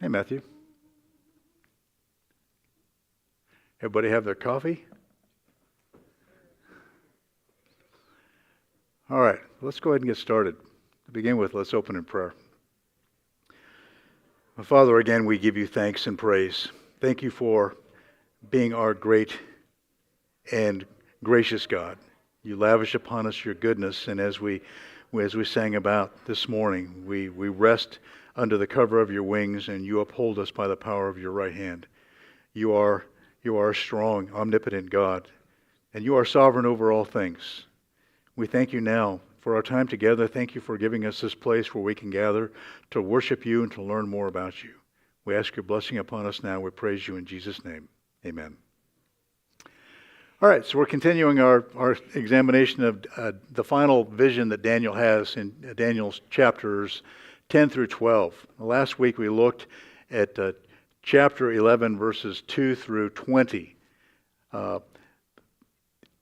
Hey, Matthew. Everybody have their coffee? All right, let's go ahead and get started. To begin with, let's open in prayer. Father, again, we give you thanks and praise. Thank you for being our great and gracious God. You lavish upon us your goodness, and as we sang about this morning, we rest under the cover of your wings, and you uphold us by the power of your right hand. You are a strong, omnipotent God, and you are sovereign over all things. We thank you now for our time together. Thank you for giving us this place where we can gather to worship you and to learn more about you. We ask your blessing upon us now. We praise you in Jesus' name. Amen. All right, so we're continuing our examination of the final vision that Daniel has in Daniel's chapters 10 through 12. Last week we looked at chapter 11, verses 2 through 20.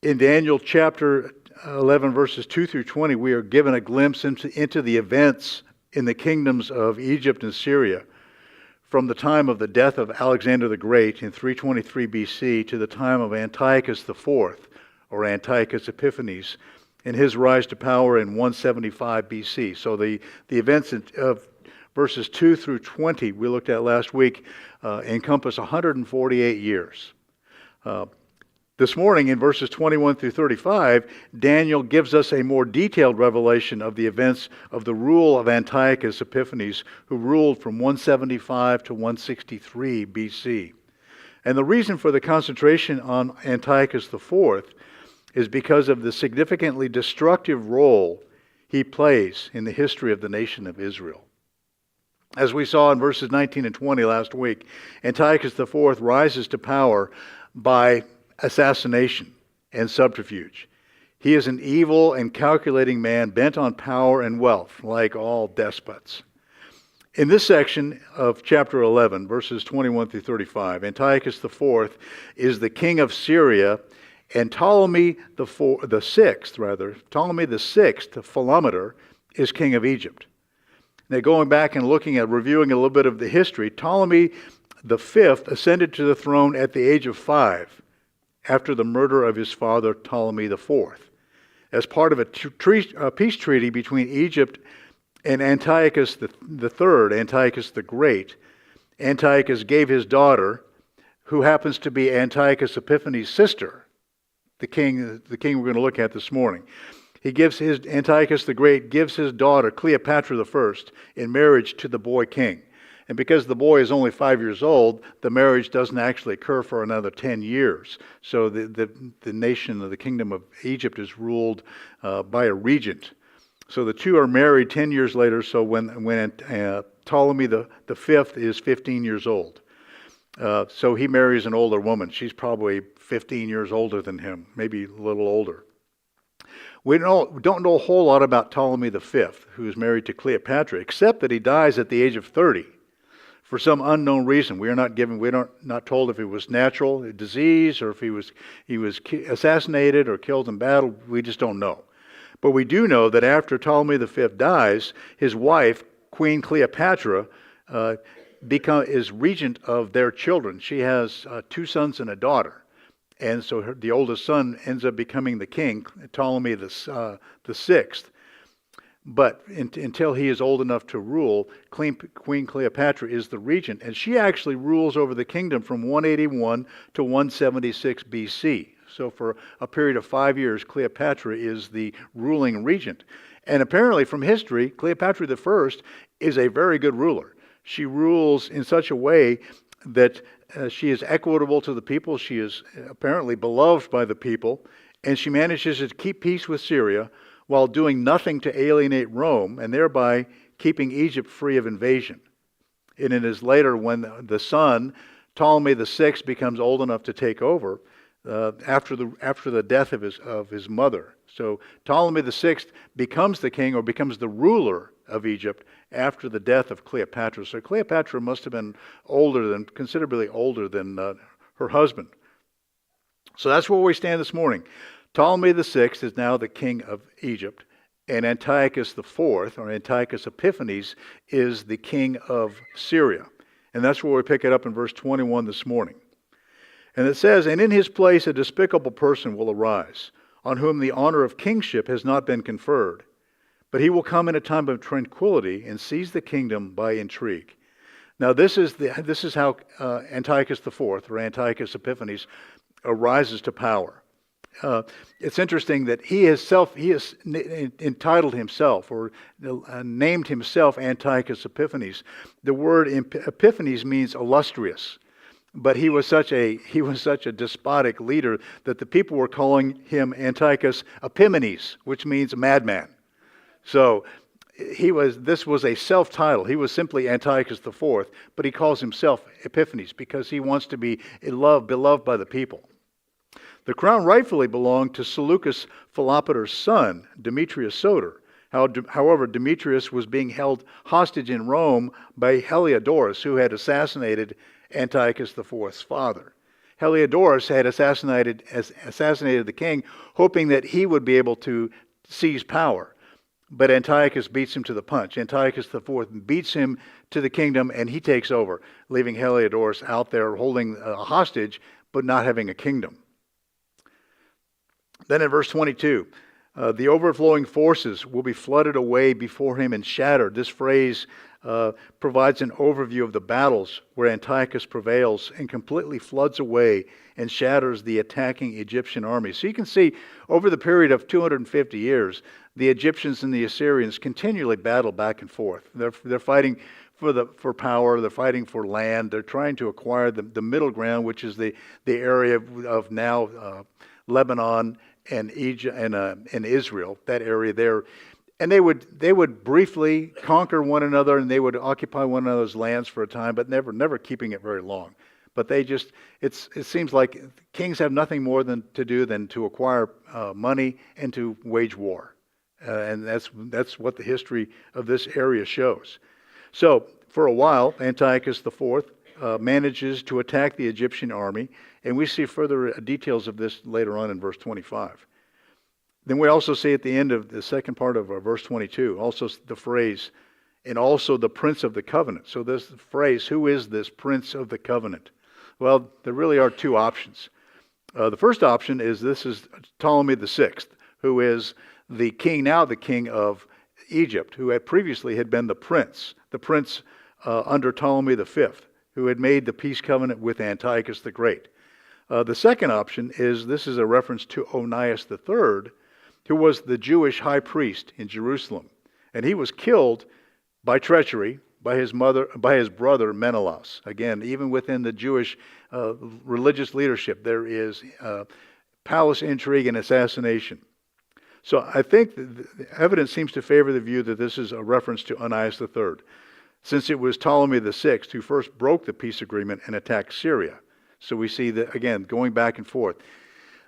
In Daniel chapter 11, verses 2 through 20, we are given a glimpse into the events in the kingdoms of Egypt and Syria from the time of the death of Alexander the Great in 323 BC to the time of Antiochus IV, or Antiochus Epiphanes, and his rise to power in 175 BC. So the events of verses 2 through 20 we looked at last week encompass 148 years. This morning, in verses 21 through 35, Daniel gives us a more detailed revelation of the events of the rule of Antiochus Epiphanes, who ruled from 175 to 163 BC. And the reason for the concentration on Antiochus IV is because of the significantly destructive role he plays in the history of the nation of Israel. As we saw in verses 19 and 20 last week, Antiochus IV rises to power by assassination and subterfuge. He is an evil and calculating man bent on power and wealth, like all despots. In this section of chapter 11, verses 21 through 35, Antiochus IV is the king of Syria, and Ptolemy the sixth, Philometor, is king of Egypt. Now, going back and reviewing a little bit of the history, Ptolemy the fifth ascended to the throne at the age of 5. After the murder of his father Ptolemy IV. As part of a peace treaty between Egypt and Antiochus III, Antiochus the Great, Antiochus gave his daughter, who happens to be Antiochus Epiphanes' sister, the king we're going to look at this morning. Antiochus the Great gives his daughter Cleopatra I in marriage to the boy king. And because the boy is only 5 years old, the marriage doesn't actually occur for another 10 years. So the nation of the kingdom of Egypt is ruled by a regent. So the two are married 10 years later, so when Ptolemy the fifth is 15 years old. So he marries an older woman. She's probably 15 years older than him, maybe a little older. We don't know a whole lot about Ptolemy V, who is married to Cleopatra, except that he dies at the age of 30. For some unknown reason. We're not told if it was natural disease or if he was assassinated or killed in battle. We just don't know. But we do know that after Ptolemy V dies, his wife, Queen Cleopatra, is regent of their children. She has 2 sons and a daughter. And so the oldest son ends up becoming the king, Ptolemy the sixth. But until he is old enough to rule, Queen Cleopatra is the regent, and she actually rules over the kingdom from 181 to 176 BC. So for a period of 5 years, Cleopatra is the ruling regent. And apparently from history, Cleopatra I is a very good ruler. She rules in such a way that she is equitable to the people. She is apparently beloved by the people, and she manages to keep peace with Syria while doing nothing to alienate Rome, and thereby keeping Egypt free of invasion. And it is later when the son, Ptolemy VI, becomes old enough to take over, after the death of his mother. So Ptolemy VI becomes the king, or becomes the ruler of Egypt, after the death of Cleopatra. So Cleopatra must have been considerably older than her husband. So that's where we stand this morning. Ptolemy VI is now the king of Egypt, and Antiochus IV, or Antiochus Epiphanes, is the king of Syria. And that's where we pick it up in verse 21 this morning. And it says, "And in his place a despicable person will arise, on whom the honor of kingship has not been conferred. But he will come in a time of tranquility and seize the kingdom by intrigue." Now this is how Antiochus IV, or Antiochus Epiphanes, rises to power. It's interesting that he has entitled himself, or named himself, Antiochus Epiphanes. The word Epiphanes means illustrious. But he was such a despotic leader that the people were calling him Antiochus Epimanes, which means madman. So this was a self-title. He was simply Antiochus IV, but he calls himself Epiphanes because he wants to be beloved by the people. The crown rightfully belonged to Seleucus Philopater's son, Demetrius Soter. However, Demetrius was being held hostage in Rome by Heliodorus, who had assassinated Antiochus IV's father. Heliodorus had assassinated the king, hoping that he would be able to seize power. But Antiochus beats him to the punch. Antiochus IV beats him to the kingdom, and he takes over, leaving Heliodorus out there holding a hostage, but not having a kingdom. Then in verse 22, the overflowing forces will be flooded away before him and shattered. This phrase provides an overview of the battles where Antiochus prevails and completely floods away and shatters the attacking Egyptian army. So you can see over the period of 250 years, the Egyptians and the Assyrians continually battle back and forth. They're fighting for power. They're fighting for land. They're trying to acquire the middle ground, which is the area of now Lebanon and Egypt and Israel. That area there. And they would briefly conquer one another, and they would occupy one another's lands for a time, but never keeping it very long. But it seems like kings have nothing more than to acquire money and to wage war, and that's what the history of this area shows. So for a while, Antiochus IV manages to attack the Egyptian army, and we see further details of this later on in verse 25. Then we also see at the end of the second part of verse 22, also the phrase, "and also the Prince of the Covenant." So this phrase, who is this Prince of the Covenant? Well, there really are two options. The first option is this is Ptolemy VI, who is the king of Egypt, who had previously been the prince under Ptolemy V, who had made the peace covenant with Antiochus the Great. The second option is this is a reference to Onias III, who was the Jewish high priest in Jerusalem, and he was killed by treachery by his brother Menelaus. Again, even within the Jewish religious leadership, there is palace intrigue and assassination. So I think the evidence seems to favor the view that this is a reference to Onias III, since it was Ptolemy VI who first broke the peace agreement and attacked Syria. So we see that, again, going back and forth.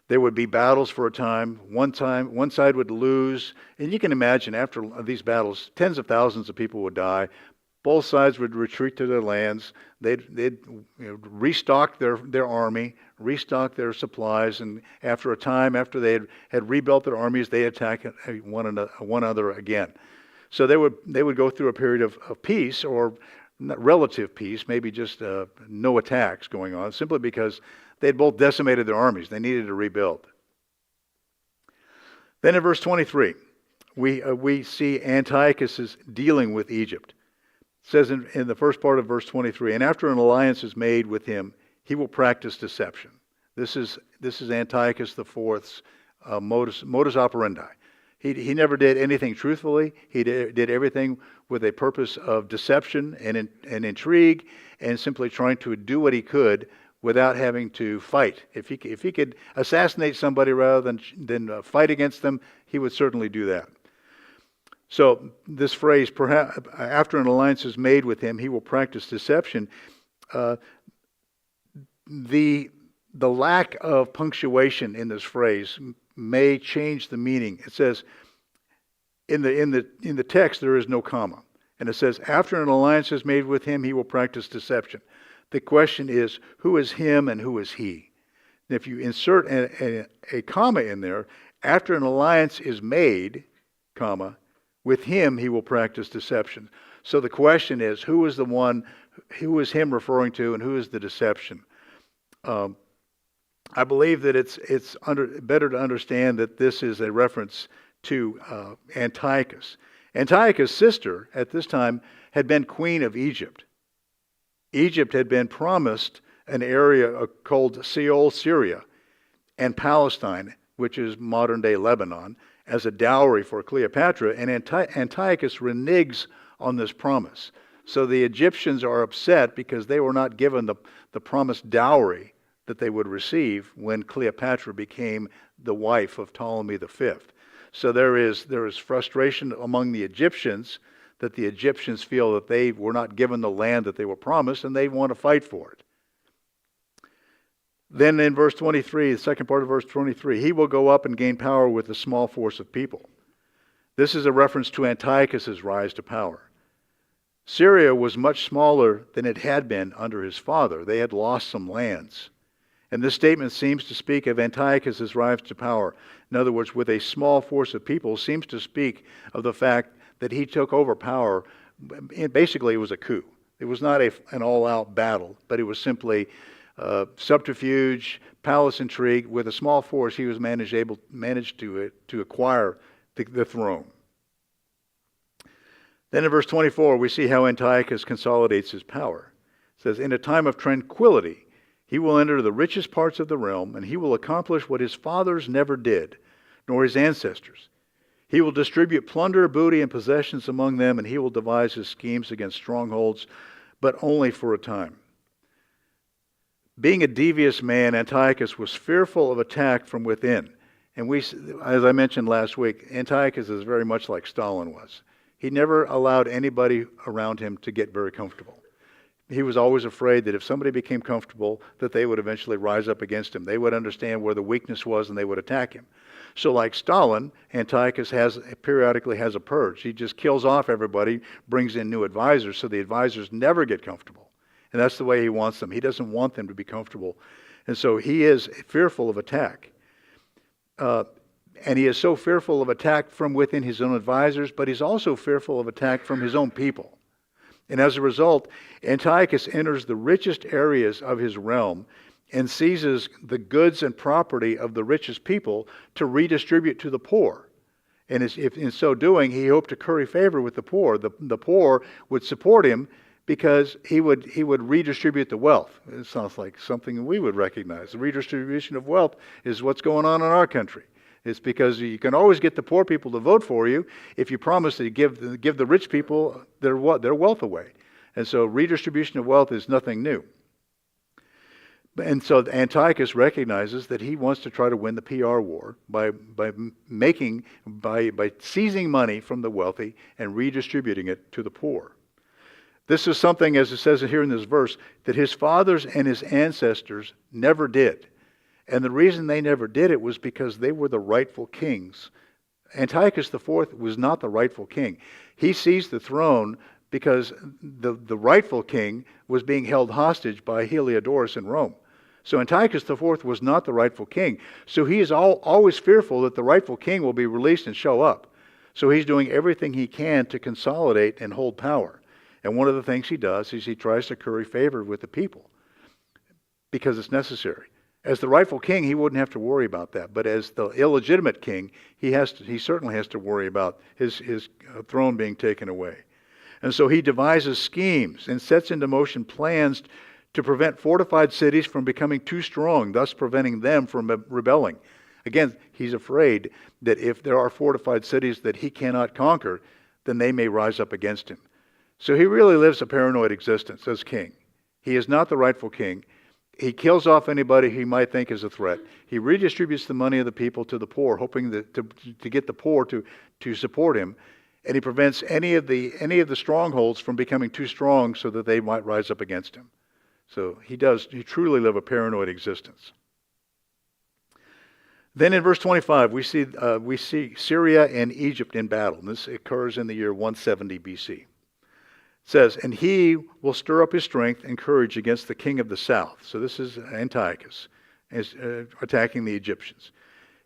There would be battles for a time. One side would lose. And you can imagine after these battles, tens of thousands of people would die. Both sides would retreat to their lands. They'd restock their army, restock their supplies, and after a time, after they had rebuilt their armies, they attack one another again. So they would go through a period of peace, or relative peace, maybe just no attacks going on, simply because they'd both decimated their armies. They needed to rebuild. Then in verse 23, we see Antiochus is dealing with Egypt. It says in the first part of verse 23, "And after an alliance is made with him, he will practice deception." This is Antiochus IV's modus operandi. He never did anything truthfully. He did everything with a purpose of deception and intrigue, and simply trying to do what he could without having to fight. If he could assassinate somebody rather than fight against them, he would certainly do that. So this phrase, perhaps after an alliance is made with him, he will practice deception. The lack of punctuation in this phrase may change the meaning. It says in the text there is no comma, and it says after an alliance is made with him, he will practice deception. The question is, who is him and who is he? And if you insert a comma in there, after an alliance is made, comma, With him he will practice deception. So the question is, who is him referring to, and who is the deception? I believe that it's better to understand that this is a reference to Antiochus. Antiochus' sister at this time had been queen of Egypt. Egypt had been promised an area called Seol, Syria, and Palestine, which is modern-day Lebanon, as a dowry for Cleopatra, and Antiochus reneges on this promise. So the Egyptians are upset because they were not given the promised dowry that they would receive when Cleopatra became the wife of Ptolemy V. So there is frustration among the Egyptians that the Egyptians feel that they were not given the land that they were promised, and they want to fight for it. Then in verse 23, the second part of verse 23, he will go up and gain power with a small force of people. This is a reference to Antiochus' rise to power. Syria was much smaller than it had been under his father. They had lost some lands. And this statement seems to speak of Antiochus' rise to power. In other words, with a small force of people, seems to speak of the fact that he took over power. Basically, it was a coup. It was not an all-out battle, but it was simply subterfuge, palace intrigue. With a small force, he was managed to acquire the throne. Then in verse 24, we see how Antiochus consolidates his power. It says, in a time of tranquility, he will enter the richest parts of the realm, and he will accomplish what his fathers never did, nor his ancestors. He will distribute plunder, booty, and possessions among them, and he will devise his schemes against strongholds, but only for a time. Being a devious man, Antiochus was fearful of attack from within. And as I mentioned last week, Antiochus is very much like Stalin was. He never allowed anybody around him to get very comfortable. He was always afraid that if somebody became comfortable, that they would eventually rise up against him. They would understand where the weakness was and they would attack him. So like Stalin, Antiochus periodically has a purge. He just kills off everybody, brings in new advisors, so the advisors never get comfortable. And that's the way he wants them. He doesn't want them to be comfortable. And so he is fearful of attack. And he is so fearful of attack from within his own advisors, but he's also fearful of attack from his own people. And as a result, Antiochus enters the richest areas of his realm and seizes the goods and property of the richest people to redistribute to the poor. And if in so doing, he hoped to curry favor with the poor. The poor would support him because he would redistribute the wealth. It sounds like something we would recognize. The redistribution of wealth is what's going on in our country. It's because you can always get the poor people to vote for you if you promise to give the rich people their wealth away. And so redistribution of wealth is nothing new. And so Antiochus recognizes that he wants to try to win the PR war by seizing money from the wealthy and redistributing it to the poor. This is something, as it says here in this verse, that his fathers and his ancestors never did. And the reason they never did it was because they were the rightful kings. Antiochus IV was not the rightful king. He seized the throne because the rightful king was being held hostage by Heliodorus in Rome. So Antiochus IV was not the rightful king. So he is always fearful that the rightful king will be released and show up. So he's doing everything he can to consolidate and hold power. And one of the things he does is he tries to curry favor with the people because it's necessary. As the rightful king, he wouldn't have to worry about that. But as the illegitimate king, he certainly has to worry about his throne being taken away. And so he devises schemes and sets into motion plans to prevent fortified cities from becoming too strong, thus preventing them from rebelling. Again, he's afraid that if there are fortified cities that he cannot conquer, then they may rise up against him. So he really lives a paranoid existence as king. He is not the rightful king. He kills off anybody he might think is a threat. He redistributes the money of the people to the poor, hoping to get the poor to support him. And he prevents any of the strongholds from becoming too strong so that they might rise up against him. So he truly live a paranoid existence. Then in verse 25, we see Syria and Egypt in battle. And this occurs in the year 170 BC. It says, and he will stir up his strength and courage against the king of the south. So this is Antiochus attacking the Egyptians.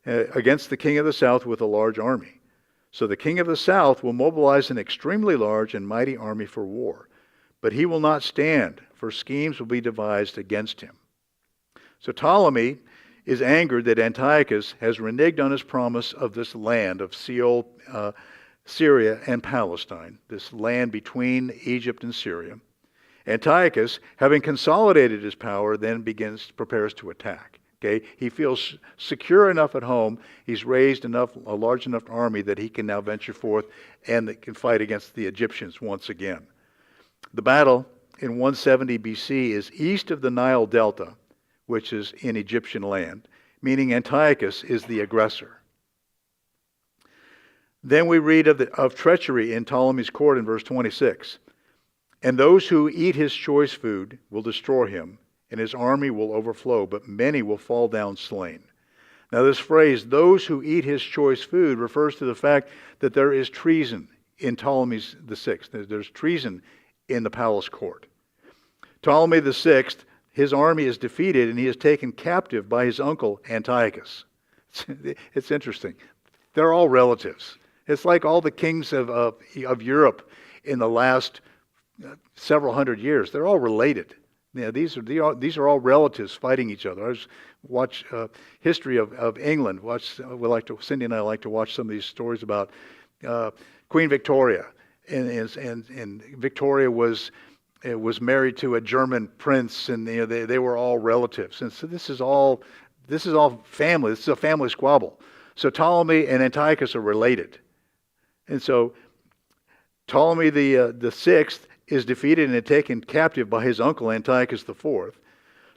Against the king of the south with a large army. So the king of the south will mobilize an extremely large and mighty army for war, but he will not stand, for schemes will be devised against him. So Ptolemy is angered that Antiochus has reneged on his promise of this land of Seol, Syria and Palestine, this land between Egypt and Syria. Antiochus, having consolidated his power, then prepares to attack. Okay, he feels secure enough at home. He's raised a large enough army that he can now venture forth and that can fight against the Egyptians once again. The battle in 170 BC is east of the Nile Delta, which is in Egyptian land, meaning Antiochus is the aggressor. Then we read of treachery in Ptolemy's court in verse 26. And those who eat his choice food will destroy him, and his army will overflow, but many will fall down slain. Now this phrase, those who eat his choice food, refers to the fact that there is treason in Ptolemy VI. There's treason in the palace court. Ptolemy VI, his army is defeated, and he is taken captive by his uncle Antiochus. It's interesting. They're all relatives. It's like all the kings of Europe in the last several hundred years. They're all related. These are all relatives fighting each other. Watch history of England. Cindy and I like to watch some of these stories about Queen Victoria, and Victoria was married to a German prince, and they were all relatives. And so this is all family. This is a family squabble. So Ptolemy and Antiochus are related, and so Ptolemy the sixth is defeated and taken captive by his uncle Antiochus IV.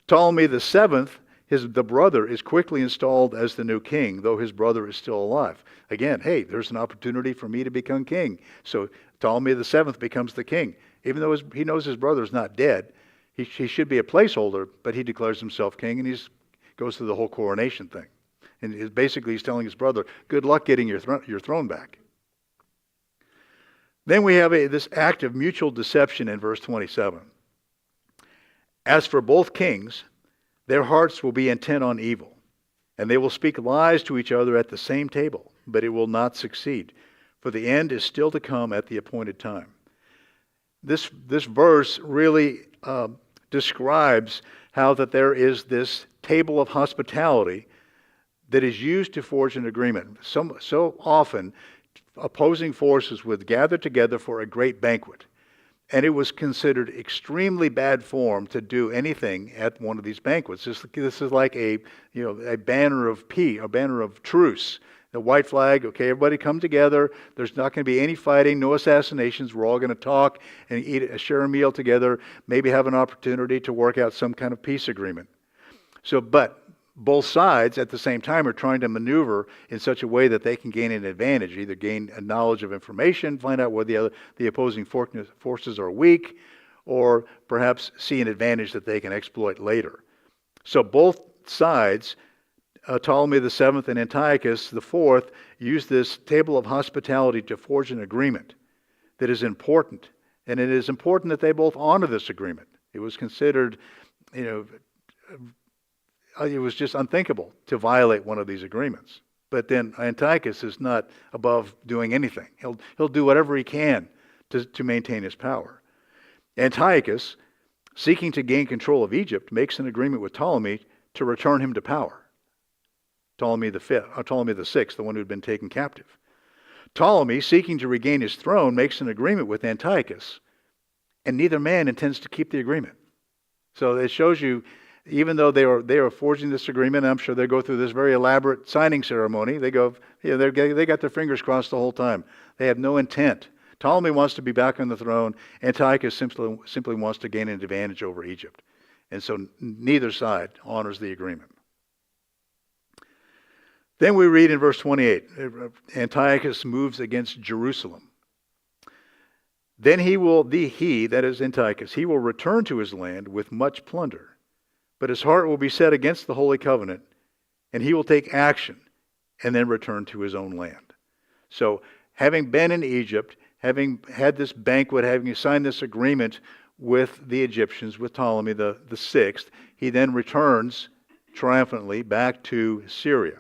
Ptolemy the seventh, the brother, is quickly installed as the new king, though his brother is still alive. Again, hey, there's an opportunity for me to become king. So Ptolemy the seventh becomes the king. Even though he knows his brother's not dead, he should be a placeholder, but he declares himself king, and he goes through the whole coronation thing. And basically he's telling his brother, good luck getting your throne back. Then we have this act of mutual deception in verse 27. As for both kings, their hearts will be intent on evil, and they will speak lies to each other at the same table, but it will not succeed, for the end is still to come at the appointed time. This verse really describes how that there is this table of hospitality that is used to forge an agreement. So often, opposing forces would gather together for a great banquet, and it was considered extremely bad form to do anything at one of these banquets. This is like a banner of peace, a banner of truce. The white flag, okay, everybody come together. There's not going to be any fighting, no assassinations. We're all going to talk and share a meal together, maybe have an opportunity to work out some kind of peace agreement. But both sides at the same time are trying to maneuver in such a way that they can gain an advantage, either gain a knowledge of information, find out where the opposing forces are weak, or perhaps see an advantage that they can exploit later. So both sides, Ptolemy the seventh and Antiochus the fourth, use this table of hospitality to forge an agreement that is important. And it is important that they both honor this agreement. It was considered, it was just unthinkable to violate one of these agreements. But then Antiochus is not above doing anything. He'll do whatever he can to maintain his power. Antiochus, seeking to gain control of Egypt, makes an agreement with Ptolemy to return him to power. Ptolemy the sixth, the one who had been taken captive. Ptolemy, seeking to regain his throne, makes an agreement with Antiochus, and neither man intends to keep the agreement. So it shows you, even though they are forging this agreement, I'm sure they go through this very elaborate signing ceremony. They got their fingers crossed the whole time. They have no intent. Ptolemy wants to be back on the throne. Antiochus simply wants to gain an advantage over Egypt. And so neither side honors the agreement. Then we read in verse 28, Antiochus moves against Jerusalem. Then that is Antiochus, he will return to his land with much plunder. But his heart will be set against the Holy Covenant, and he will take action and then return to his own land. So, having been in Egypt, having had this banquet, having signed this agreement with the Egyptians, with Ptolemy the sixth, he then returns triumphantly back to Syria.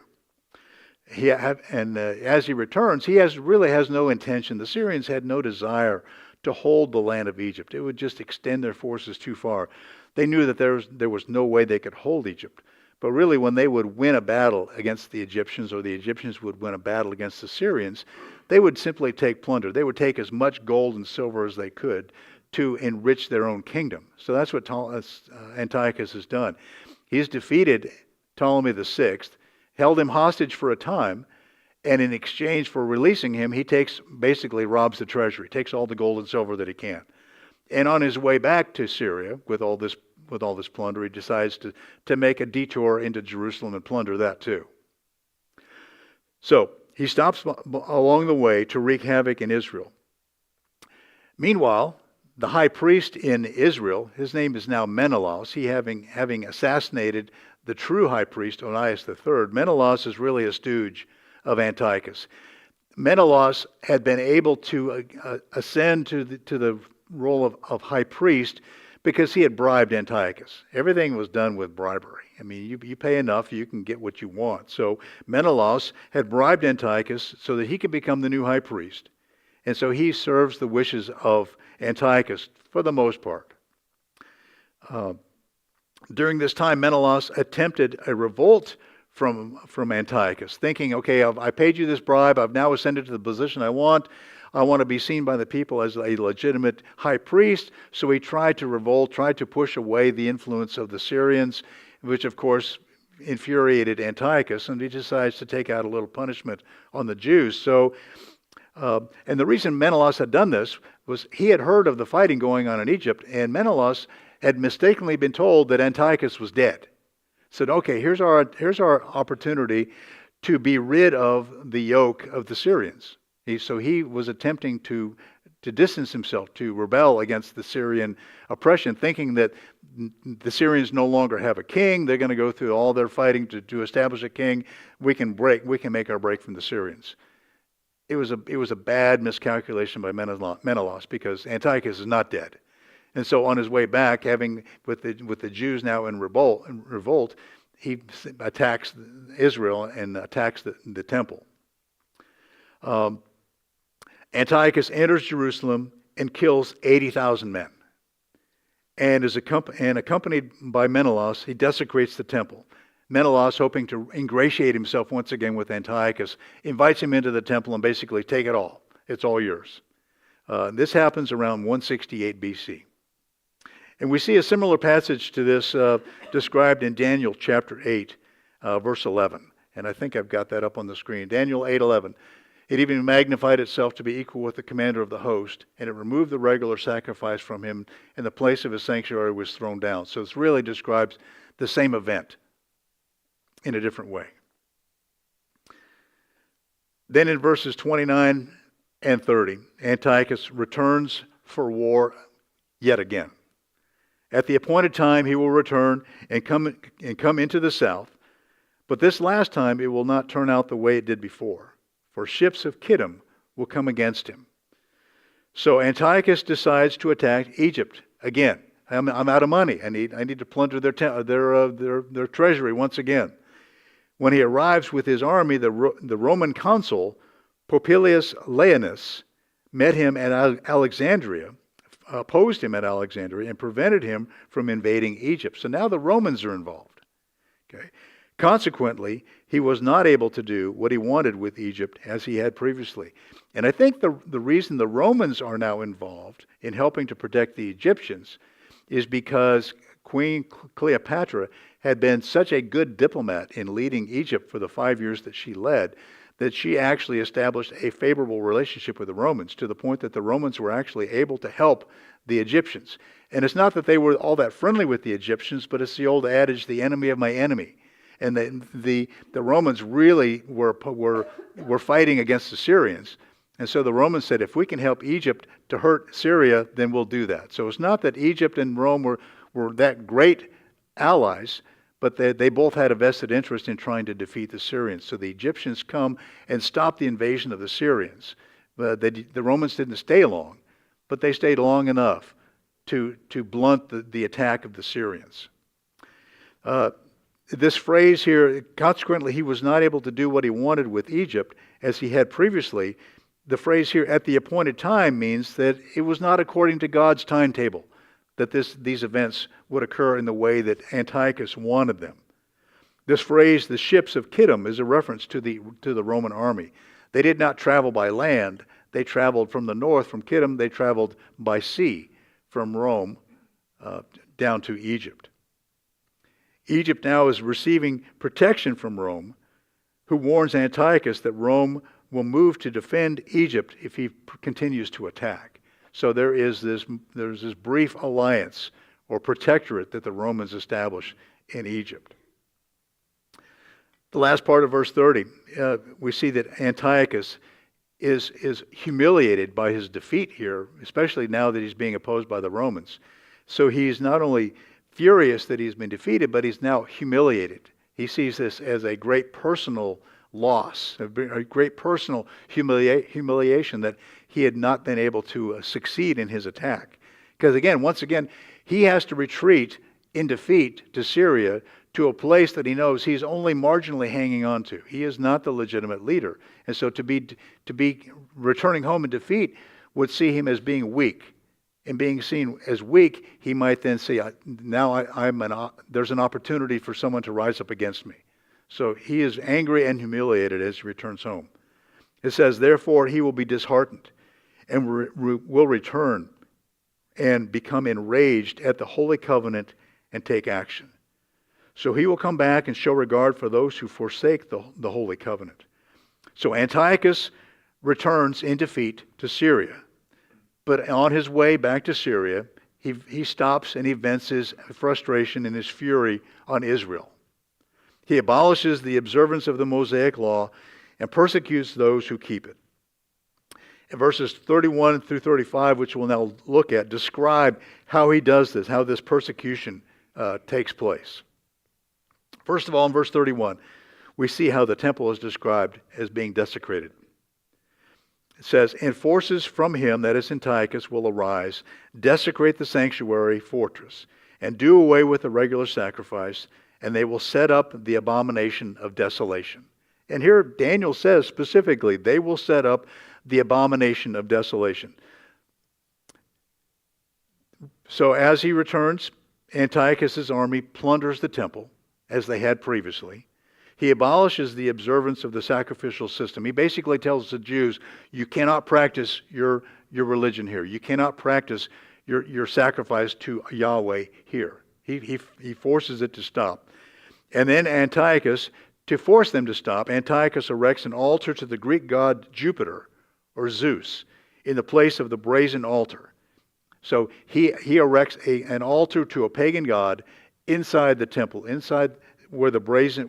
as he returns, really has no intention. The Syrians had no desire to hold the land of Egypt. It would just extend their forces too far. They knew that there was no way they could hold Egypt. But really, when they would win a battle against the Egyptians, or the Egyptians would win a battle against the Syrians, they would simply take plunder. They would take as much gold and silver as they could to enrich their own kingdom. So that's what Antiochus has done. He's defeated Ptolemy VI, held him hostage for a time, and in exchange for releasing him, he basically robs the treasury, takes all the gold and silver that he can. And on his way back to Syria with all this plunder, he decides to make a detour into Jerusalem and plunder that too. So he stops along the way to wreak havoc in Israel. Meanwhile, the high priest in Israel, his name is now Menelaus, he having assassinated the true high priest, Onias III. Menelaus is really a stooge of Antiochus. Menelaus had been able to ascend to the role of high priest because he had bribed Antiochus. Everything was done with bribery. I mean, you pay enough, you can get what you want. So Menelaus had bribed Antiochus so that he could become the new high priest. And so he serves the wishes of Antiochus for the most part. During this time, Menelaus attempted a revolt from Antiochus, thinking, okay, I paid you this bribe, I've now ascended to the position I want to be seen by the people as a legitimate high priest. So he tried to revolt, tried to push away the influence of the Syrians, which of course infuriated Antiochus, and he decides to take out a little punishment on the Jews. So, and the reason Menelaus had done this was he had heard of the fighting going on in Egypt, and Menelaus had mistakenly been told that Antiochus was dead. Said, okay, here's our opportunity to be rid of the yoke of the Syrians. So he was attempting to distance himself, to rebel against the Syrian oppression, thinking that the Syrians no longer have a king. They're going to go through all their fighting to establish a king. We can make our break from the Syrians. It was a bad miscalculation by Menelaus, because Antiochus is not dead. And so on his way back, with the Jews now in revolt, he attacks Israel and attacks the temple. Antiochus enters Jerusalem and kills 80,000 men. And accompanied by Menelaus, he desecrates the temple. Menelaus, hoping to ingratiate himself once again with Antiochus, invites him into the temple and basically, take it all. It's all yours. This happens around 168 BC. And we see a similar passage to this described in Daniel chapter 8, verse 11. And I think I've got that up on the screen. Daniel 8:11. It even magnified itself to be equal with the commander of the host, and it removed the regular sacrifice from him, and the place of his sanctuary was thrown down. So it really describes the same event in a different way. Then in verses 29 and 30, Antiochus returns for war yet again. At the appointed time he will return and come into the south, but this last time it will not turn out the way it did before, for ships of Kittim will come against him. So Antiochus decides to attack Egypt again. I'm out of money. I need to plunder their treasury once again. When he arrives with his army, the Roman consul Popilius Laenas met him at Alexandria, opposed him at Alexandria, and prevented him from invading Egypt. So now the Romans are involved. Okay. Consequently, he was not able to do what he wanted with Egypt as he had previously. And I think the reason the Romans are now involved in helping to protect the Egyptians is because Queen Cleopatra had been such a good diplomat in leading Egypt for the 5 years that she led, that she actually established a favorable relationship with the Romans, to the point that the Romans were actually able to help the Egyptians. And it's not that they were all that friendly with the Egyptians, but it's the old adage, the enemy of my enemy. And the Romans really were fighting against the Syrians. And so the Romans said, if we can help Egypt to hurt Syria, then we'll do that. So it's not that Egypt and Rome were that great allies, but they both had a vested interest in trying to defeat the Syrians. So the Egyptians come and stop the invasion of the Syrians. The Romans didn't stay long, but they stayed long enough to blunt the attack of the Syrians. This phrase here, consequently, he was not able to do what he wanted with Egypt as he had previously. The phrase here, at the appointed time, means that it was not according to God's timetable that these events would occur in the way that Antiochus wanted them. This phrase, the ships of Kittim, is a reference to the Roman army. They did not travel by land. They traveled from the north, from Kittim. They traveled by sea from Rome down to Egypt. Egypt now is receiving protection from Rome, who warns Antiochus that Rome will move to defend Egypt if he continues to attack. So there's this brief alliance or protectorate that the Romans establish in Egypt. The last part of verse 30, we see that Antiochus is humiliated by his defeat here, especially now that he's being opposed by the Romans. So he's not only furious that he's been defeated, but he's now humiliated. He sees this as a great personal loss, a great personal humiliation that he had not been able to succeed in his attack. Because once again, he has to retreat in defeat to Syria, to a place that he knows he's only marginally hanging on to. He is not the legitimate leader. And so to be returning home in defeat would see him as being weak. And being seen as weak, he might then say, now there's an opportunity for someone to rise up against me. So he is angry and humiliated as he returns home. It says, therefore he will be disheartened and will return and become enraged at the holy covenant and take action. So he will come back and show regard for those who forsake the holy covenant. So Antiochus returns in defeat to Syria. But on his way back to Syria, he stops and he vents his frustration and his fury on Israel. He abolishes the observance of the Mosaic law and persecutes those who keep it. And verses 31 through 35, which we'll now look at, describe how he does this, how this persecution takes place. First of all, in verse 31, we see how the temple is described as being desecrated. It says, and forces from him, that is Antiochus, will arise, desecrate the sanctuary fortress, and do away with the regular sacrifice, and they will set up the abomination of desolation. And here Daniel says specifically, they will set up the abomination of desolation. So as he returns, Antiochus' army plunders the temple, as they had previously. He abolishes the observance of the sacrificial system. He basically tells the Jews, you cannot practice your religion here. You cannot practice your sacrifice to Yahweh here. He forces it to stop. And then Antiochus, to force them to stop, Antiochus erects an altar to the Greek god Jupiter, or Zeus, in the place of the brazen altar. So he erects an altar to a pagan god inside the temple, inside where the brazen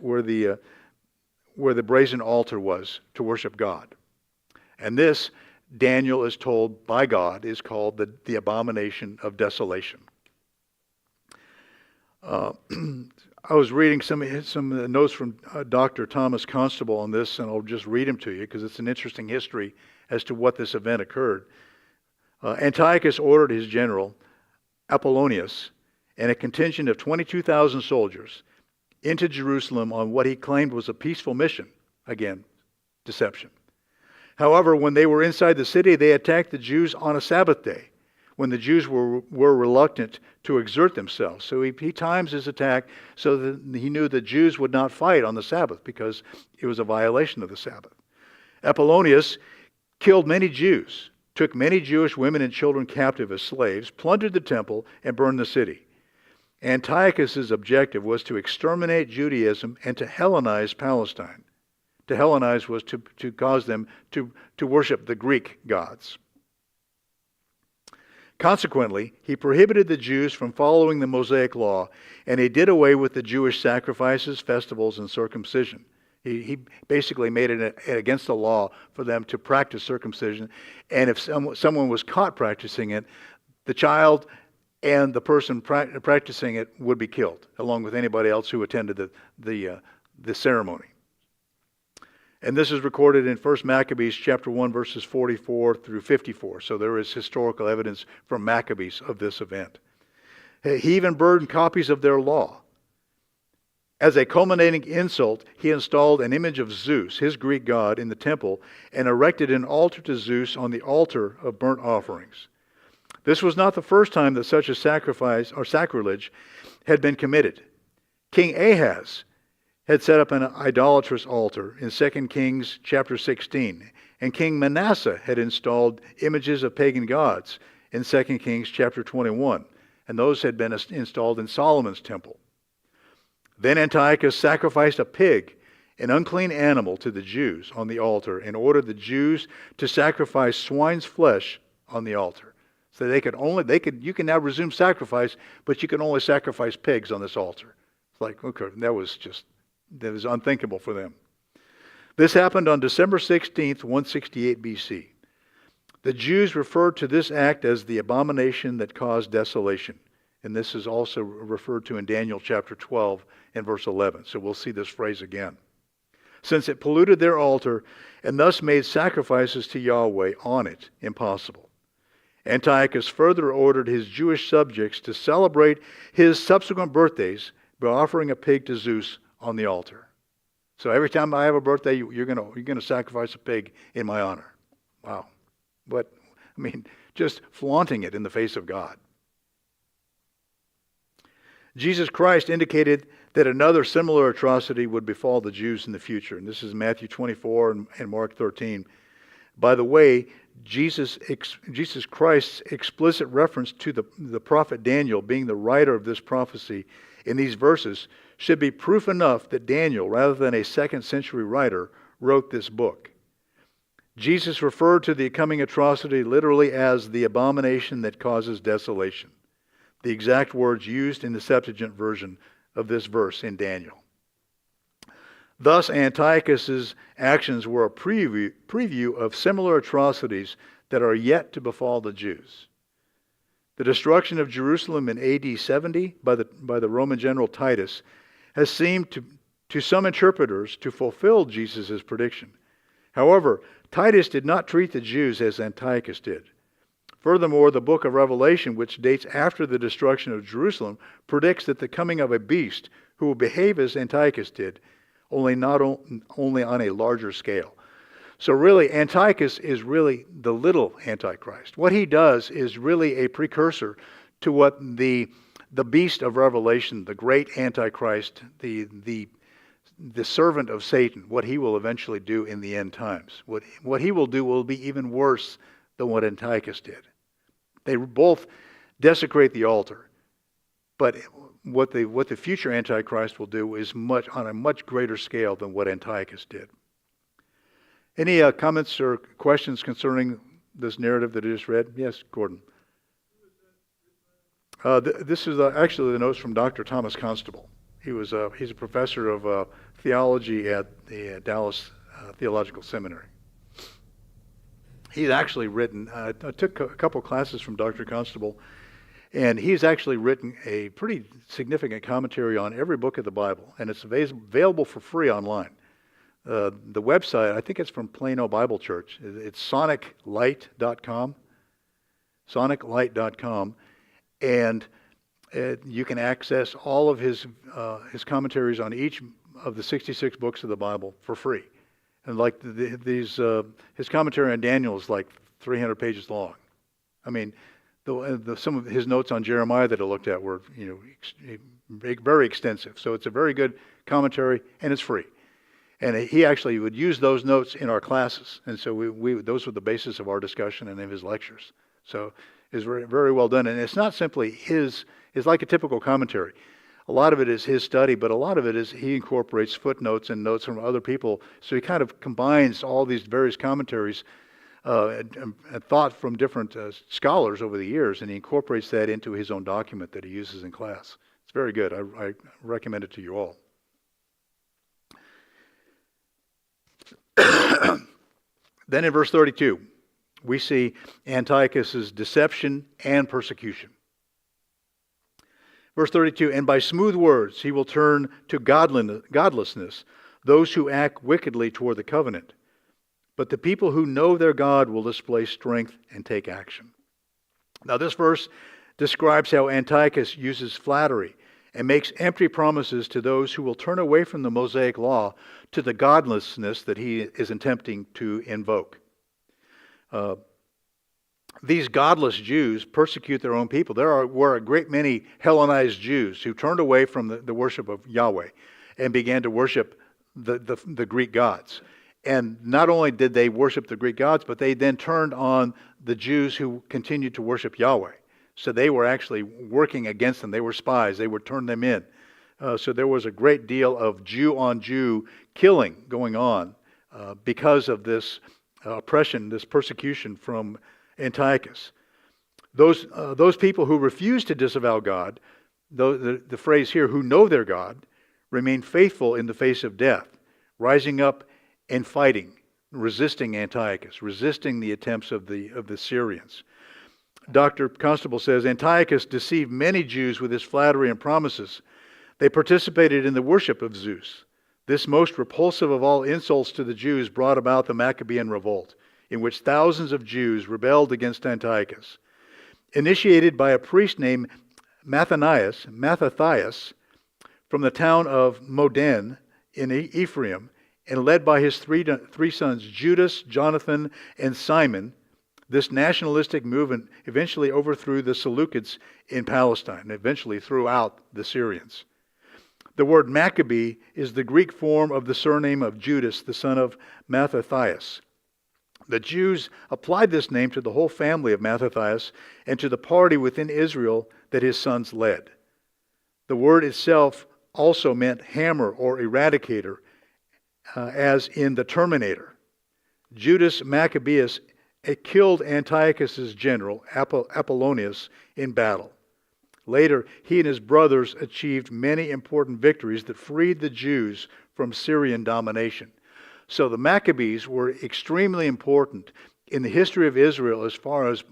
altar was to worship God. And this, Daniel is told by God, is called the abomination of desolation. I was reading some notes from Dr. Thomas Constable on this, and I'll just read them to you because it's an interesting history as to what this event occurred. Antiochus ordered his general, Apollonius, and a contingent of 22,000 soldiers into Jerusalem on what he claimed was a peaceful mission. Again, deception. However, when they were inside the city, they attacked the Jews on a Sabbath day, when the Jews were reluctant to exert themselves. So he times his attack so that he knew the Jews would not fight on the Sabbath because it was a violation of the Sabbath. Apollonius killed many Jews, took many Jewish women and children captive as slaves, plundered the temple, and burned the city. Antiochus' objective was to exterminate Judaism and to Hellenize Palestine. To Hellenize was to cause them to worship the Greek gods. Consequently, he prohibited the Jews from following the Mosaic law, and he did away with the Jewish sacrifices, festivals, and circumcision. He basically made it against the law for them to practice circumcision, and if someone was caught practicing it, the child and the person practicing it would be killed, along with anybody else who attended the ceremony. And this is recorded in 1 Maccabees chapter 1, verses 44 through 54. So there is historical evidence from Maccabees of this event. He even burned copies of their law. As a culminating insult, he installed an image of Zeus, his Greek god, in the temple and erected an altar to Zeus on the altar of burnt offerings. This was not the first time that such a sacrifice or sacrilege had been committed. King Ahaz had set up an idolatrous altar in 2 Kings chapter 16, and King Manasseh had installed images of pagan gods in 2 Kings chapter 21, and those had been installed in Solomon's temple. Then Antiochus sacrificed a pig, an unclean animal, to the Jews on the altar and ordered the Jews to sacrifice swine's flesh on the altar. So you can now resume sacrifice, but you can only sacrifice pigs on this altar. It's like, okay, that was unthinkable for them. This happened on December 16th, 168 BC. The Jews referred to this act as the abomination that caused desolation. And this is also referred to in Daniel chapter 12 and verse 11. So we'll see this phrase again. Since it polluted their altar and thus made sacrifices to Yahweh on it impossible. Antiochus further ordered his Jewish subjects to celebrate his subsequent birthdays by offering a pig to Zeus on the altar. So every time I have a birthday, you're going to sacrifice a pig in my honor. Wow. Just flaunting it in the face of God. Jesus Christ indicated that another similar atrocity would befall the Jews in the future. And this is Matthew 24 and Mark 13. By the way, Jesus Christ's explicit reference to the prophet Daniel being the writer of this prophecy in these verses should be proof enough that Daniel, rather than a 2nd century writer, wrote this book. Jesus referred to the coming atrocity literally as the abomination that causes desolation, the exact words used in the Septuagint version of this verse in Daniel. Thus, Antiochus's actions were a preview of similar atrocities that are yet to befall the Jews. The destruction of Jerusalem in AD 70 by the Roman general Titus has seemed to some interpreters to fulfill Jesus' prediction. However, Titus did not treat the Jews as Antiochus did. Furthermore, the book of Revelation, which dates after the destruction of Jerusalem, predicts that the coming of a beast who will behave as Antiochus did, only on a larger scale. So really, Antiochus is really the little Antichrist. What he does is really a precursor to what the beast of Revelation, the great Antichrist, the servant of Satan, what he will eventually do in the end times. What he will do will be even worse than what Antiochus did. They both desecrate the altar, but what the future Antichrist will do is on a much greater scale than what Antiochus did. Any comments or questions concerning this narrative that I just read? Yes, Gordon. This is actually the notes from Dr. Thomas Constable. He's a professor of theology at the Dallas Theological Seminary. He's actually written, I took a couple classes from Dr. Constable, and he's actually written a pretty significant commentary on every book of the Bible, and it's available for free online. The website, I think it's from Plano Bible Church. It's soniclight.com, soniclight.com, and you can access all of his commentaries on each of the 66 books of the Bible for free. And like his commentary on Daniel is like 300 pages long. I mean, some of his notes on Jeremiah that I looked at were very extensive. So it's a very good commentary, and it's free. And he actually would use those notes in our classes, and so those were the basis of our discussion and of his lectures. So it's very, very well done, and it's not simply his. It's like a typical commentary. A lot of it is his study, but a lot of it is he incorporates footnotes and notes from other people. So he kind of combines all these various commentaries and thought from different scholars over the years, and he incorporates that into his own document that he uses in class. It's very good. I recommend it to you all. Then in verse 32, we see Antiochus's deception and persecution. Verse 32, and by smooth words he will turn to godlessness those who act wickedly toward the covenant. But the people who know their God will display strength and take action. Now this verse describes how Antiochus uses flattery and makes empty promises to those who will turn away from the Mosaic law to the godlessness that he is attempting to invoke. These godless Jews persecute their own people. Were a great many Hellenized Jews who turned away from the worship of Yahweh and began to worship the Greek gods. And not only did they worship the Greek gods, but they then turned on the Jews who continued to worship Yahweh. So they were actually working against them. They were spies. They would turn them in. So there was a great deal of Jew-on-Jew killing going on because of this oppression, this persecution from Antiochus. Those people who refuse to disavow God, the phrase here, who know their God, remain faithful in the face of death, rising up and fighting, resisting Antiochus, resisting the attempts of the Syrians. Dr. Constable says, Antiochus deceived many Jews with his flattery and promises. They participated in the worship of Zeus. This most repulsive of all insults to the Jews brought about the Maccabean revolt, in which thousands of Jews rebelled against Antiochus. Initiated by a priest named Mattathias, from the town of Modin in Ephraim, and led by his three sons, Judas, Jonathan, and Simon, this nationalistic movement eventually overthrew the Seleucids in Palestine, and eventually threw out the Syrians. The word Maccabee is the Greek form of the surname of Judas, the son of Mattathias. The Jews applied this name to the whole family of Mattathias and to the party within Israel that his sons led. The word itself also meant hammer or eradicator, as in the Terminator. Judas Maccabeus killed Antiochus' general, Apollonius, in battle. Later, he and his brothers achieved many important victories that freed the Jews from Syrian domination. So the Maccabees were extremely important in the history of Israel as far as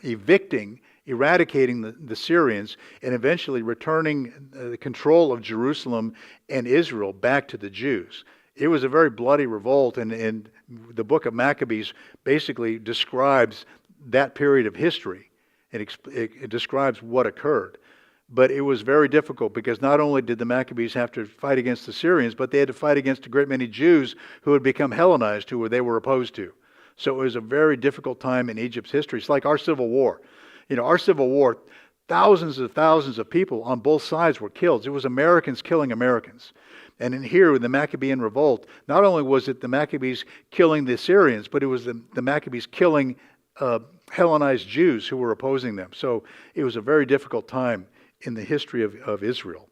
eradicating the Syrians, and eventually returning the control of Jerusalem and Israel back to the Jews. It was a very bloody revolt, and the book of Maccabees basically describes that period of history. It describes what occurred. But it was very difficult because not only did the Maccabees have to fight against the Syrians, but they had to fight against a great many Jews who had become Hellenized, who they were opposed to. So it was a very difficult time in Egypt's history. It's like our Civil War. Our Civil War, thousands of people on both sides were killed. It was Americans killing Americans. And in here, in the Maccabean revolt, not only was it the Maccabees killing the Syrians, but it was the Maccabees killing Hellenized Jews who were opposing them. So it was a very difficult time in the history of Israel.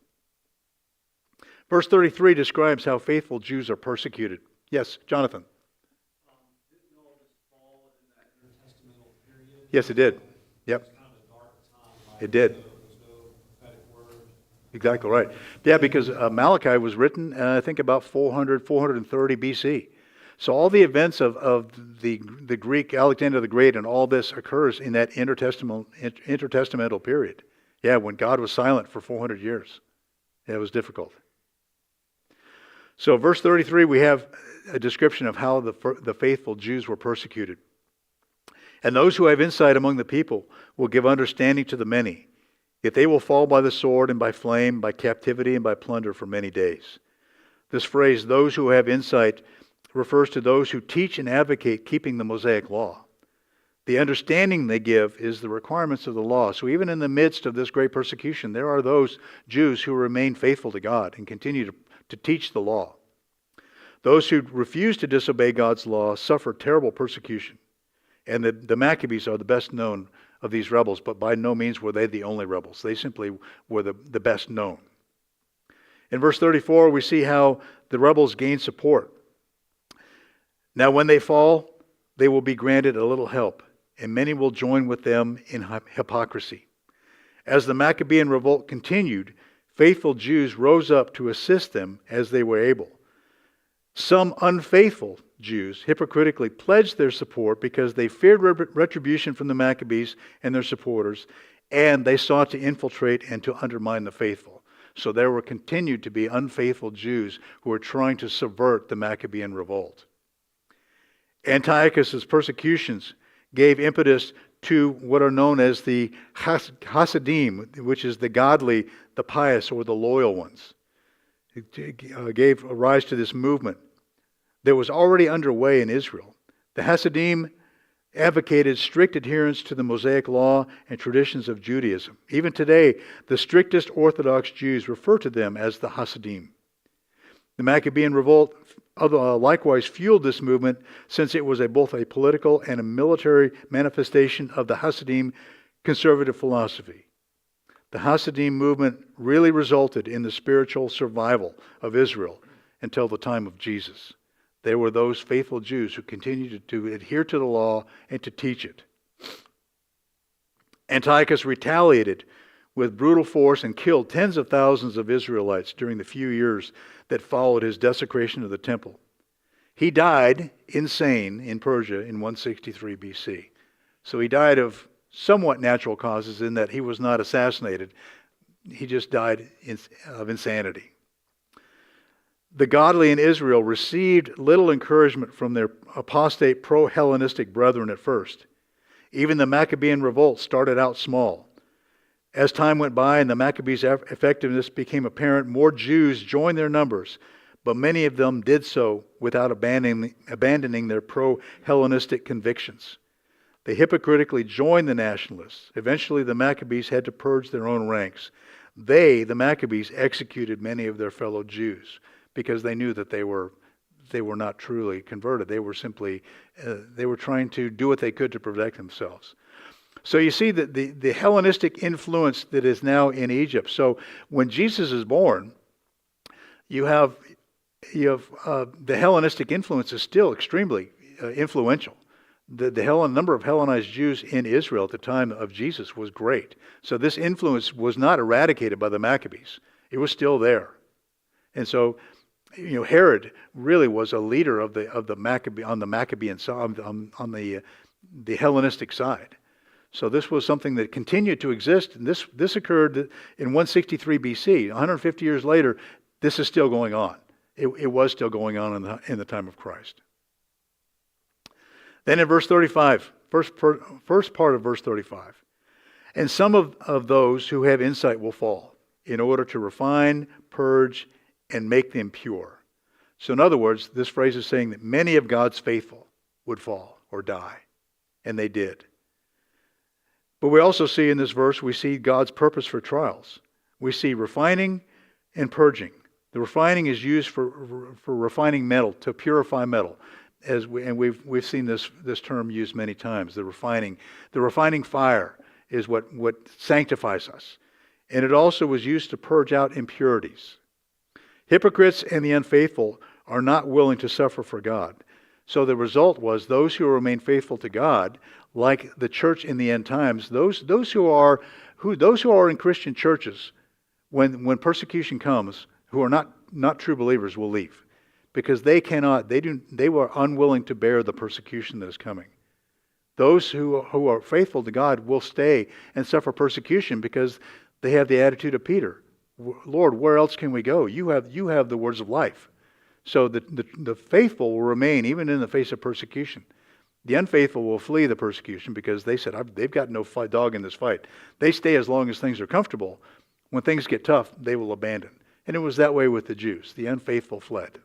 Verse 33 describes how faithful Jews are persecuted. Yes, Jonathan. Didn't all this fall in that intertestamental period? Yes, it did. Yep. It was kind of a dark time. It did. There was no prophetic word. Exactly right. Yeah, because Malachi was written, I think, about 430 BC. So all the events of the Greek, Alexander the Great, and all this occurs in that intertestamental period. Yeah, when God was silent for 400 years. Yeah, it was difficult. So verse 33, we have a description of how the faithful Jews were persecuted. And those who have insight among the people will give understanding to the many. Yet they will fall by the sword and by flame, by captivity and by plunder for many days. This phrase, those who have insight, refers to those who teach and advocate keeping the Mosaic law. The understanding they give is the requirements of the law. So even in the midst of this great persecution, there are those Jews who remain faithful to God and continue to teach the law. Those who refuse to disobey God's law suffer terrible persecution. And the Maccabees are the best known of these rebels, but by no means were they the only rebels. They simply were the best known. In verse 34, we see how the rebels gain support. Now when they fall, they will be granted a little help, and many will join with them in hypocrisy. As the Maccabean revolt continued, faithful Jews rose up to assist them as they were able. Some unfaithful Jews hypocritically pledged their support because they feared retribution from the Maccabees and their supporters, and they sought to infiltrate and to undermine the faithful. So there were continued to be unfaithful Jews who were trying to subvert the Maccabean revolt. Antiochus' persecutions gave impetus to what are known as the Hasidim, which is the godly, the pious, or the loyal ones. It gave rise to this movement that was already underway in Israel. The Hasidim advocated strict adherence to the Mosaic law and traditions of Judaism. Even today, the strictest Orthodox Jews refer to them as the Hasidim. The Maccabean revolt likewise fueled this movement, since it was both a political and a military manifestation of the Hasidim conservative philosophy. The Hasidim movement really resulted in the spiritual survival of Israel until the time of Jesus. They were those faithful Jews who continued to adhere to the law and to teach it. Antiochus retaliated with brutal force and killed tens of thousands of Israelites during the few years that followed his desecration of the temple. He died insane in Persia in 163 BC. So he died of somewhat natural causes in that he was not assassinated. He just died of insanity. The godly in Israel received little encouragement from their apostate pro-Hellenistic brethren at first. Even the Maccabean revolt started out small. As time went by and the Maccabees' effectiveness became apparent, more Jews joined their numbers, but many of them did so without abandoning their pro-Hellenistic convictions. They hypocritically joined the nationalists. Eventually, the Maccabees had to purge their own ranks. They, the Maccabees, executed many of their fellow Jews because they knew that they were not truly converted. They were simply, they were trying to do what they could to protect themselves. So you see that the Hellenistic influence that is now in Egypt. So when Jesus is born, you have the Hellenistic influence is still extremely influential. The number of Hellenized Jews in Israel at the time of Jesus was great. So this influence was not eradicated by the Maccabees. It was still there. And so, Herod really was a leader of the Maccabean side, on the Hellenistic side. So this was something that continued to exist, and this occurred in 163 BC. 150 years later, this is still going on. It was still going on in the time of Christ. Then in verse 35, first part of verse 35, and some of those who have insight will fall, in order to refine, purge, and make them pure. So in other words, this phrase is saying that many of God's faithful would fall or die, and they did. But we also see in this verse, we see God's purpose for trials. We see refining and purging. The refining is used for refining metal, to purify metal. We've seen this term used many times. The refining fire is what sanctifies us. And it also was used to purge out impurities. Hypocrites and the unfaithful are not willing to suffer for God. So the result was those who remain faithful to God, like the church in the end times, those who are in Christian churches, when persecution comes, who are not true believers, will leave, because they were unwilling to bear the persecution that is coming. Those who are faithful to God will stay and suffer persecution because they have the attitude of Peter. Lord, where else can we go? You have the words of life. So the faithful will remain even in the face of persecution. The unfaithful will flee the persecution because they said, they've got no dog in this fight. They stay as long as things are comfortable. When things get tough, they will abandon. And it was that way with the Jews. The unfaithful fled.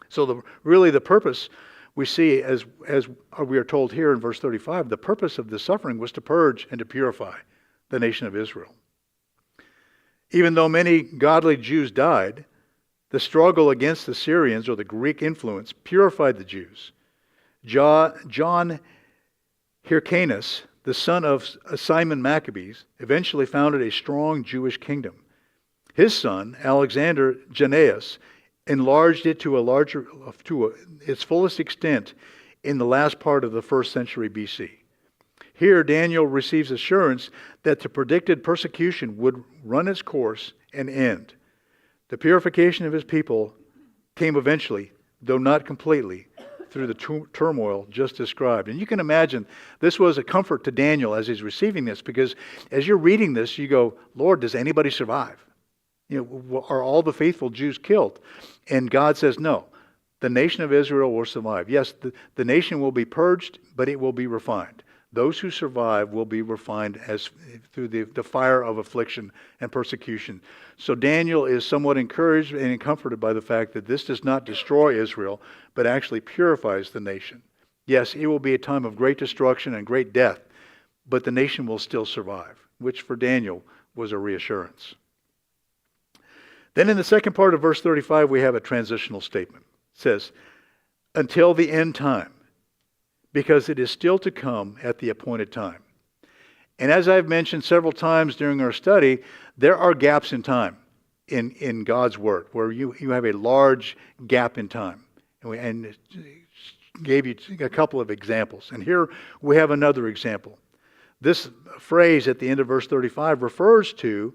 So the purpose we see, as we are told here in verse 35, the purpose of the suffering was to purge and to purify the nation of Israel. Even though many godly Jews died, the struggle against the Syrians, or the Greek influence, purified the Jews. John Hyrcanus, the son of Simon Maccabees, eventually founded a strong Jewish kingdom. His son, Alexander Jannaeus, enlarged it to its fullest extent in the last part of the 1st century BC. Here, Daniel receives assurance that the predicted persecution would run its course and end. The purification of his people came eventually, though not completely, through the turmoil just described. And you can imagine this was a comfort to Daniel as he's receiving this, because as you're reading this, you go, Lord, does anybody survive? Are all the faithful Jews killed? And God says, no, the nation of Israel will survive. Yes, the nation will be purged, but it will be refined. Those who survive will be refined as through the fire of affliction and persecution. So Daniel is somewhat encouraged and comforted by the fact that this does not destroy Israel, but actually purifies the nation. Yes, it will be a time of great destruction and great death, but the nation will still survive, which for Daniel was a reassurance. Then in the second part of verse 35, we have a transitional statement. It says, until the end time, because it is still to come at the appointed time. And as I've mentioned several times during our study, there are gaps in time in God's Word, where you have a large gap in time. And gave you a couple of examples. And here we have another example. This phrase at the end of verse 35 refers to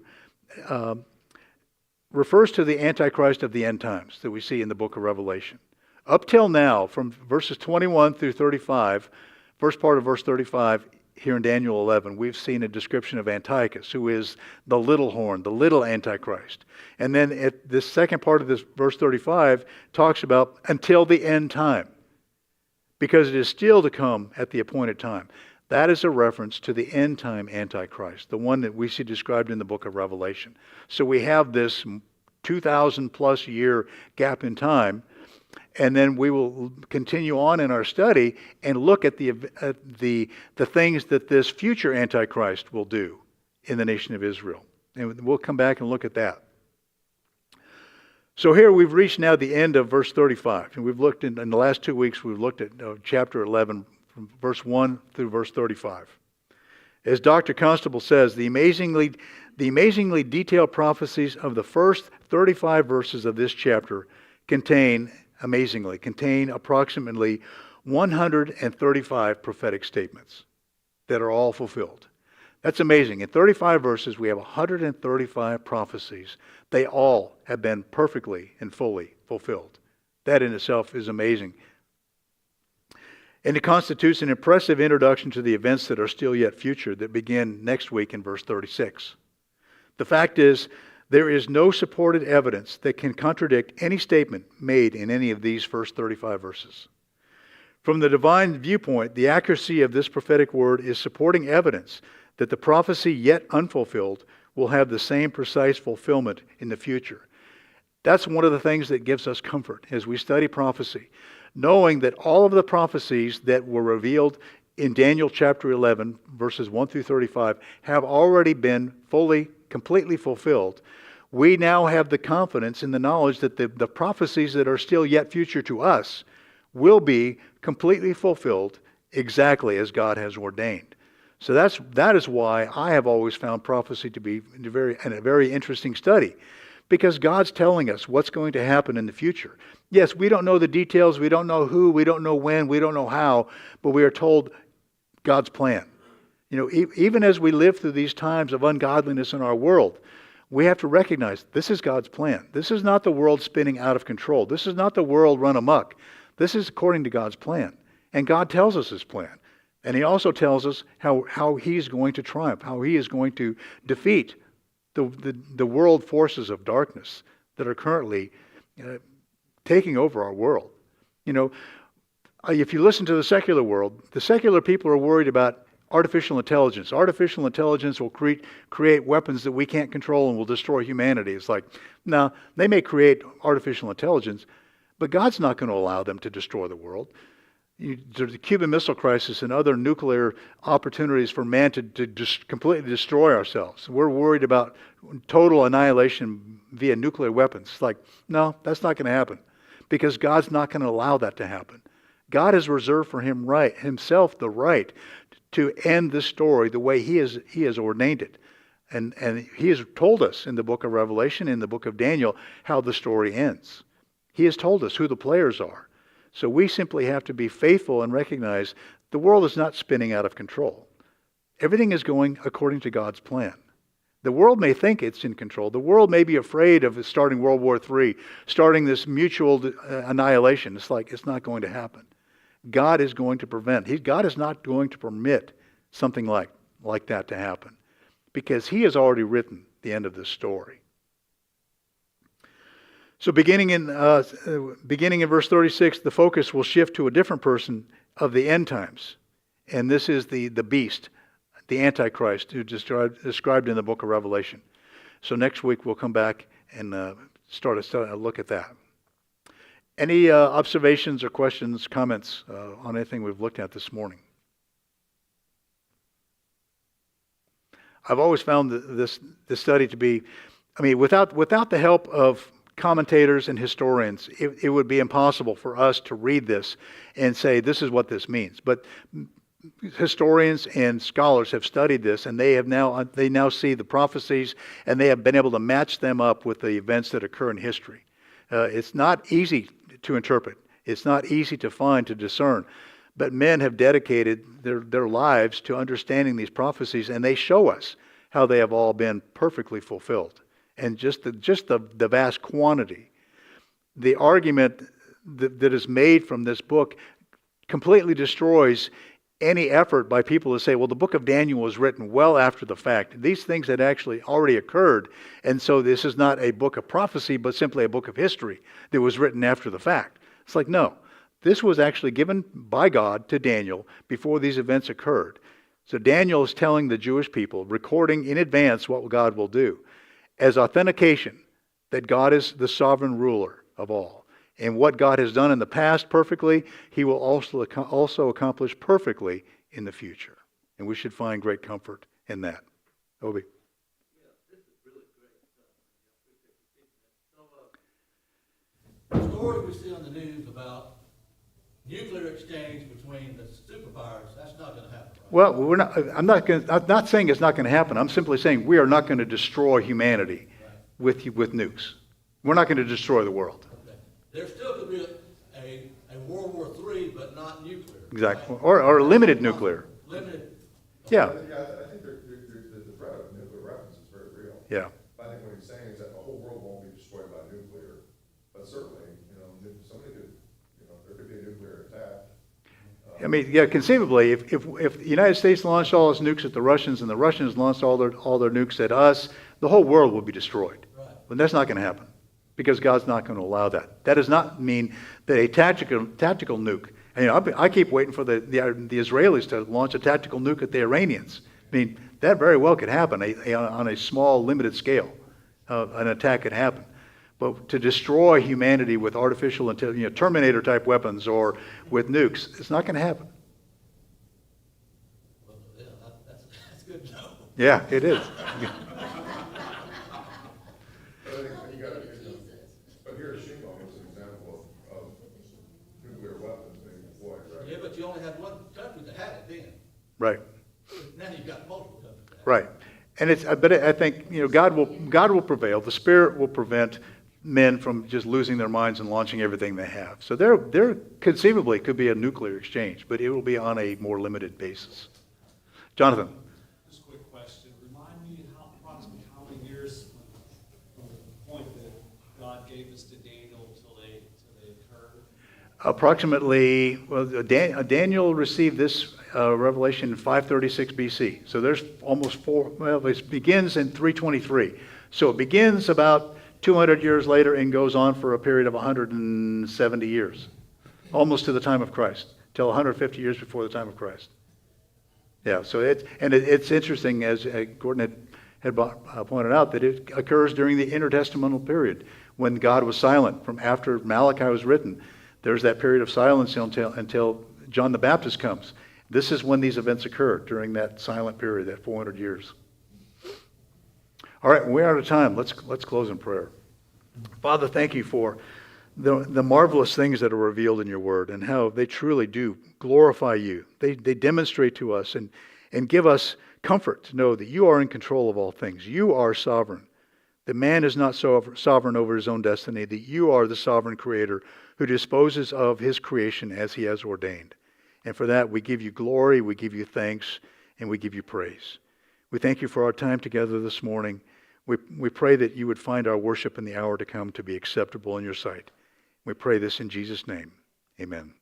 the Antichrist of the end times that we see in the book of Revelation. Up till now, from verses 21 through 35, first part of verse 35, here in Daniel 11, we've seen a description of Antiochus, who is the little horn, the little Antichrist. And then at this second part of this verse 35 talks about until the end time, because it is still to come at the appointed time. That is a reference to the end time Antichrist, the one that we see described in the book of Revelation. So we have this 2,000 plus year gap in time, and then we will continue on in our study and look at the things that this future Antichrist will do in the nation of Israel. And we'll come back and look at that. So here we've reached now the end of verse 35. And we've looked in the last 2 weeks, we've looked at chapter 11 from verse 1 through verse 35. As Dr. Constable says, the amazingly detailed prophecies of the first 35 verses of this chapter contain approximately 135 prophetic statements that are all fulfilled. That's amazing. In 35 verses, we have 135 prophecies. They all have been perfectly and fully fulfilled. That in itself is amazing. And it constitutes an impressive introduction to the events that are still yet future that begin next week in verse 36. The fact is, there is no supported evidence that can contradict any statement made in any of these first 35 verses. From the divine viewpoint, the accuracy of this prophetic word is supporting evidence that the prophecy yet unfulfilled will have the same precise fulfillment in the future. That's one of the things that gives us comfort as we study prophecy, knowing that all of the prophecies that were revealed in Daniel chapter 11, verses 1 through 35, have already been completely fulfilled. We now have the confidence in the knowledge that the prophecies that are still yet future to us will be completely fulfilled exactly as God has ordained. So that is why I have always found prophecy to be a very interesting study, because God's telling us what's going to happen in the future. Yes, we don't know the details, we don't know who, we don't know when, we don't know how, but we are told God's plan. You know, even as we live through these times of ungodliness in our world, we have to recognize this is God's plan. This is not the world spinning out of control. This is not the world run amok. This is according to God's plan. And God tells us His plan. And He also tells us how He's going to triumph, how He is going to defeat the world forces of darkness that are currently taking over our world. You know, if you listen to the secular world, the secular people are worried about artificial intelligence. Artificial intelligence will create weapons that we can't control and will destroy humanity. It's like, no, they may create artificial intelligence, but God's not going to allow them to destroy the world. The Cuban Missile Crisis and other nuclear opportunities for man to just completely destroy ourselves. We're worried about total annihilation via nuclear weapons. It's like, no, that's not going to happen, because God's not going to allow that to happen. God has reserved for Himself the right to end this story the way He has ordained it. And He has told us in the book of Revelation, in the book of Daniel, how the story ends. He has told us who the players are. So we simply have to be faithful and recognize the world is not spinning out of control. Everything is going according to God's plan. The world may think it's in control. The world may be afraid of starting World War III, starting this mutual annihilation. It's like, it's not going to happen. God is going to prevent. God is not going to permit something like that to happen, because He has already written the end of this story. So beginning in verse 36, the focus will shift to a different person of the end times. And this is the beast, the Antichrist, who described in the book of Revelation. So next week we'll come back and start a look at that. Any observations or questions, comments on anything we've looked at this morning? I've always found this study to be, without the help of commentators and historians, it would be impossible for us to read this and say this is what this means. But historians and scholars have studied this, and they now see the prophecies, and they have been able to match them up with the events that occur in history. It's not easy to interpret. It's not easy to find, to discern. But men have dedicated their lives to understanding these prophecies, and they show us how they have all been perfectly fulfilled. And just the vast quantity. The argument that is made from this book completely destroys any effort by people to say, well, the book of Daniel was written well after the fact. These things had actually already occurred, and so this is not a book of prophecy, but simply a book of history that was written after the fact. It's like, no, this was actually given by God to Daniel before these events occurred. So Daniel is telling the Jewish people, recording in advance what God will do, as authentication that God is the sovereign ruler of all. And what God has done in the past perfectly, He will also accomplish perfectly in the future. And we should find great comfort in that. Obi. Yeah, this is really great stuff. I appreciate you teaching it. So, the story we see on the news about nuclear exchange between the superpowers, that's not going to happen. Right? Well, I'm not saying it's not going to happen. I'm simply saying we are not going to destroy humanity with nukes. We're not going to destroy the world. Okay. There still could be a World War III, but not nuclear. Exactly. Right? Or limited nuclear. Limited. Yeah. I think the threat of nuclear weapons is very real. Yeah. I think what he's saying is that the whole world won't be destroyed by nuclear, but certainly, somebody could, there could be a nuclear attack. Conceivably, if the United States launched all its nukes at the Russians and the Russians launched all their nukes at us, the whole world would be destroyed. Right. But that's not going to happen because God's not going to allow that. That does not mean that a tactical nuke. And, I keep waiting for the Israelis to launch a tactical nuke at the Iranians. That very well could happen on a small, limited scale. An attack could happen. But to destroy humanity with artificial, Terminator-type weapons or with nukes, it's not going to happen. Well, yeah, that's good to know. Yeah, it is. But Hiroshima was an example of nuclear weapons being deployed, right? Yeah, but you only had one country that had it then. Right. Now you've got multiple countries that have it. Right. And but I think God will prevail. The Spirit will prevent men from just losing their minds and launching everything they have. So there conceivably could be a nuclear exchange, but it will be on a more limited basis. Jonathan. Just a quick question. Remind me approximately how many years from the point that God gave this to Daniel till they occurred? Approximately, Daniel received this revelation in 536 BC. So there's almost it begins in 323. So it begins about 200 years later and goes on for a period of 170 years, almost to the time of Christ, till 150 years before the time of Christ. Yeah, so it's interesting, as Gordon had pointed out, that it occurs during the intertestamental period when God was silent. From after Malachi was written, there's that period of silence until John the Baptist comes. This is when these events occur, during that silent period, that 400 years. All right, we're out of time. Let's close in prayer. Father, thank you for the marvelous things that are revealed in your word and how they truly do glorify you. They demonstrate to us and give us comfort to know that you are in control of all things. You are sovereign. That man is not sovereign over his own destiny, that you are the sovereign creator who disposes of his creation as he has ordained. And for that, we give you glory, we give you thanks, and we give you praise. We thank you for our time together this morning. We pray that you would find our worship in the hour to come to be acceptable in your sight. We pray this in Jesus' name. Amen.